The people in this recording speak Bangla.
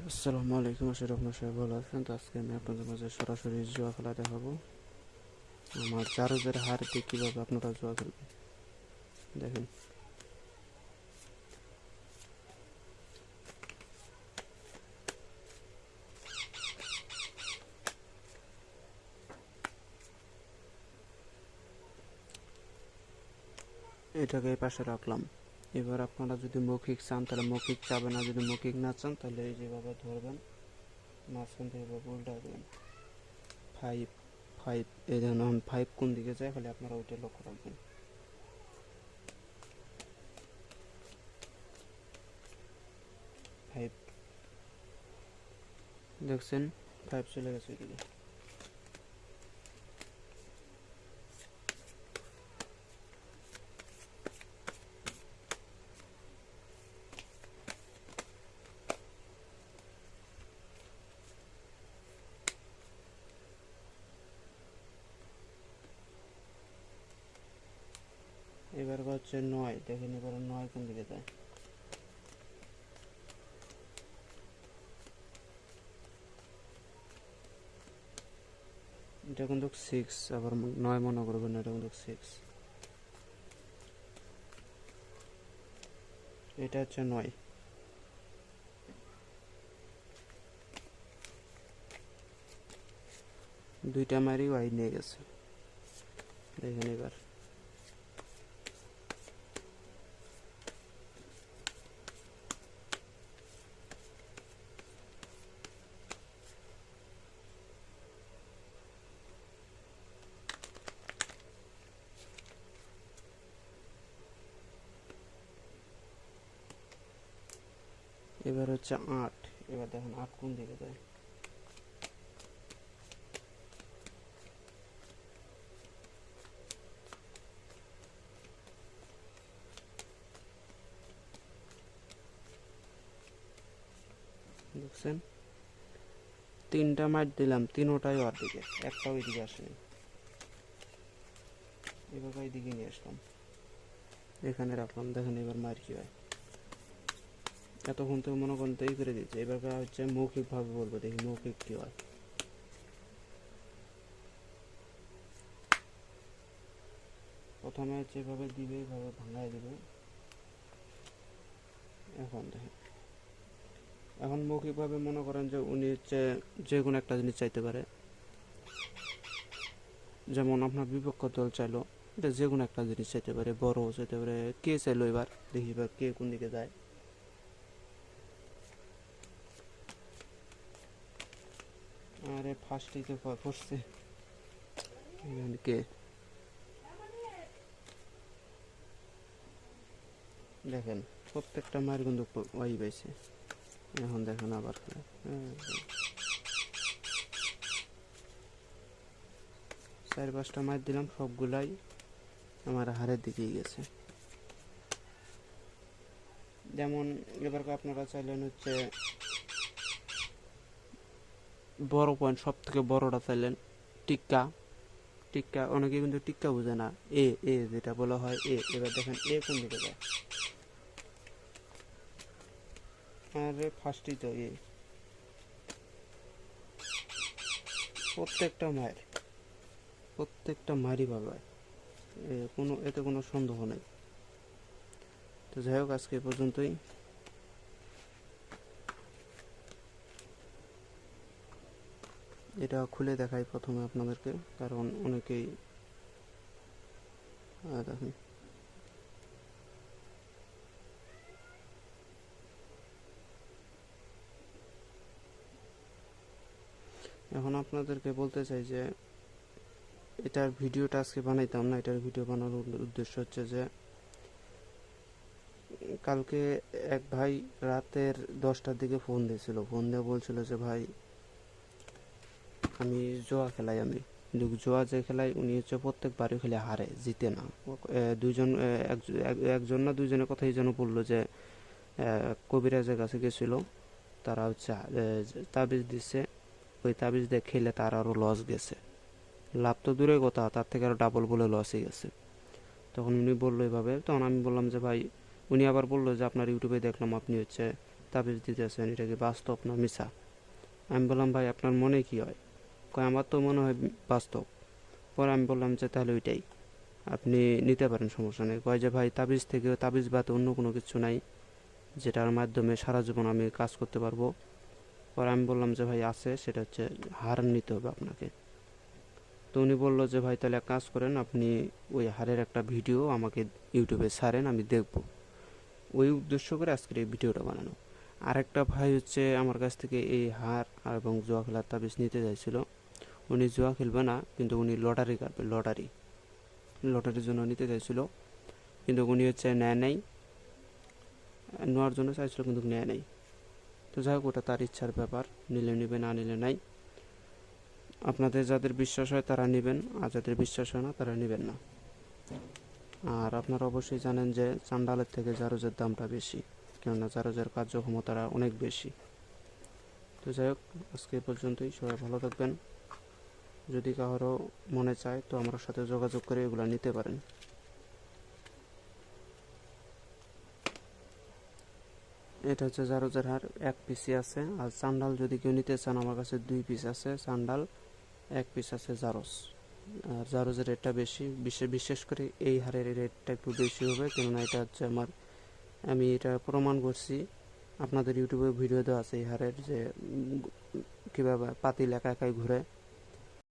আসসালামু আলাইকুম, আশা করি আপনারা সবাই ভালো আছেন। তো আজকে আমি আপনাদের মাঝে সরাসরি জুয়া খেলা দেখাবো। আমার জারোজের হার দিয়ে কীভাবে আপনারা জুয়া খেলবেন দেখেন। এটাকে এই পাশে রাখলাম। এবার আপনারা যদি মৌখিক চান তাহলে মৌখিক চাবেন, আর যদি মৌখিক না চান তাহলে এই যেভাবে ধরবেন, মাঝখান থেকে এভাবে উল্টা দেবেন। 5 5 এই দেখুন, এখন 5 কোন দিকে যায় খালি আপনারা ওইটা লক্ষ্য রাখবেন। 5 দেখছেন, 5 চলে গেছে ওইদিকে। এবার হচ্ছে 9, দেখেন এবার 9 কোন দিকে যায়। এটা কিন্তু 6, আবার 9 মনে করবেন, এটা কিন্তু 6। এটা হচ্ছে 9। দুইটা মারি ওয়াই নিয়ে গেছে, দেখেন। এবার হচ্ছে 8। এবার দেখেন 8 কোন দিকে যায়। দেখছেন, 3টা মার দিলাম, 3টাই ওর দিকে, একটা ওই দিকে আসেনি। এবার ওই দিকে নিয়ে আসলাম, এখানে রাখলাম। দেখেন এবার মার কি হয়। এতক্ষণ থেকে মনে করেন তৈরি করে দিচ্ছে। এবার হচ্ছে মৌখিকভাবে বলবো, দেখি মৌখিক কি হয়। প্রথমে যেভাবে দিবে এইভাবে ভাঙায় দিবে। এখন দেখেন, এখন মৌখিকভাবে মনে করেন যে উনি হচ্ছে যে কোনো একটা জিনিস চাইতে পারে। যেমন আপনার বিপক্ষ দল চাইলো, এটা যে কোনো একটা জিনিস চাইতে পারে, বড় চাইতে পারে। কে চাইলো, এবার দেখি এবার কে কোন দিকে যায়। আরে ফার্স্টেই তো পড়ছে কে, দেখেন প্রত্যেকটা মায়ের কিন্তু ওয়াই পাইছে। এখন দেখেন আবার 4-5টা মার দিলাম, সবগুলাই আমার হারের দিকেই গেছে। যেমন এবার আপনারা চাইলেন হচ্ছে বড় পয়েন্ট, সব থেকে বড়টা চাইলেন টিক্কা। টিক্কা অনেকে কিন্তু টিক্কা বোঝে না, এ এ যেটা বলা হয় এ। এবার দেখেন এ কোন দিকে যায়। আরে ফার্স্টই তো এ। প্রত্যেকটা মারই ভালো হয়, এতে কোনো সন্দেহ নেই। তো যাই হোক, আজকে পর্যন্তই। এটা খুলে দেখাই প্রথমে আপনাদেরকে, কারণ অনেকেই দেখেন। এখন আপনাদেরকে বলতে চাই যে এটার ভিডিওটা আজকে বানাইতাম না। এটার ভিডিও বানানোর উদ্দেশ্য হচ্ছে যে কালকে এক ভাই রাতের 10টার দিকে ফোন দিয়েছিল। ফোন দিয়ে বলছিল যে ভাই আমি জুয়া খেলাই। আমি কিন্তু জুয়া যে খেলাই উনি হচ্ছে প্রত্যেকবারই খেলে হারে, জিতে না। দুইজন একজন না দুইজনের কথাই যেন বললো যে কবিরাজের কাছে গেছিল, তারা হচ্ছে তাবিজ দিচ্ছে। ওই তাবিজ দিয়ে খেলে তার আরও লস গেছে। লাভ তো দূরের কথা, তার থেকে আরও ডাবল বলে লসই গেছে। তখন উনি বললো এভাবে, তখন আমি বললাম যে ভাই, উনি আবার বললো যে আপনার ইউটিউবে দেখলাম আপনি হচ্ছে তাবিজ দিতেছেন, এটা কি বাস্তব না মিছা? আমি বললাম ভাই আপনার মনে কি হয়? কয় আমার তো মনে হয় বাস্তব। পরে আমি বললাম যে তাহলে ওইটাই আপনি নিতে পারেন, সমস্যা নেই। কয় যে ভাই তাবিজ থেকে, তাবিজ বাদে অন্য কোনো কিছু নাই যেটার মাধ্যমে সারা জীবন আমি কাজ করতে পারবো? পরে আমি বললাম যে ভাই আছে, সেটা হচ্ছে হার নিতে হবে আপনাকে। তো উনি বললো যে ভাই তাহলে এক কাজ করেন, আপনি ওই হারের একটা ভিডিও আমাকে ইউটিউবে ছাড়েন, আমি দেখব। ওই উদ্দেশ্য করে আজকের এই ভিডিওটা বানানো। আরেকটা ভাই হচ্ছে আমার কাছ থেকে এই হার এবং জুয়া খেলার তাবিজ নিতে চাইছিল। উনি জুয়া খেলবে না, কিন্তু উনি লটারি কাটবে, লটারির জন্য নিতে চাইছিল, কিন্তু উনি হচ্ছে নেয় নাই, নেওয়ার জন্য চাইছিল কিন্তু নেয় নাই। তো যাই হোক, ওটা তার ইচ্ছার ব্যাপার, নিলে নিবে, না নিলে নাই। আপনাদের যাদের বিশ্বাস হয় তারা নেবেন, আর যাদের বিশ্বাস হয় না তারা নেবেন না। আর আপনারা অবশ্যই জানেন যে চান্ডালের থেকে জারজের দামটা বেশি, কেননা জারজের কার্যক্ষমতাটা অনেক বেশি। তো যাই হোক, আজকে এ পর্যন্তই। সবাই ভালো থাকবেন। যদি কারো মনে চায় তো আমার সাথে যোগাযোগ করে এগুলো নিতে পারেন। এটা হচ্ছে জারজের হার, 1 পিসই আছে। আর চান্ডাল যদি কেউ নিতে চান, আমার কাছে 2 পিস আছে চান্ডাল, 1 পিস আছে জারজ। আর জারজের রেটটা বেশি, বিশেষ করে এই হারের রেটটা একটু বেশি হবে, কেননা এটা হচ্ছে আমি এটা প্রমাণ করছি। আপনাদের ইউটিউবে ভিডিও দেওয়া আছে এই হারের, যে কীভাবে পাতিল একা একাই ঘুরে।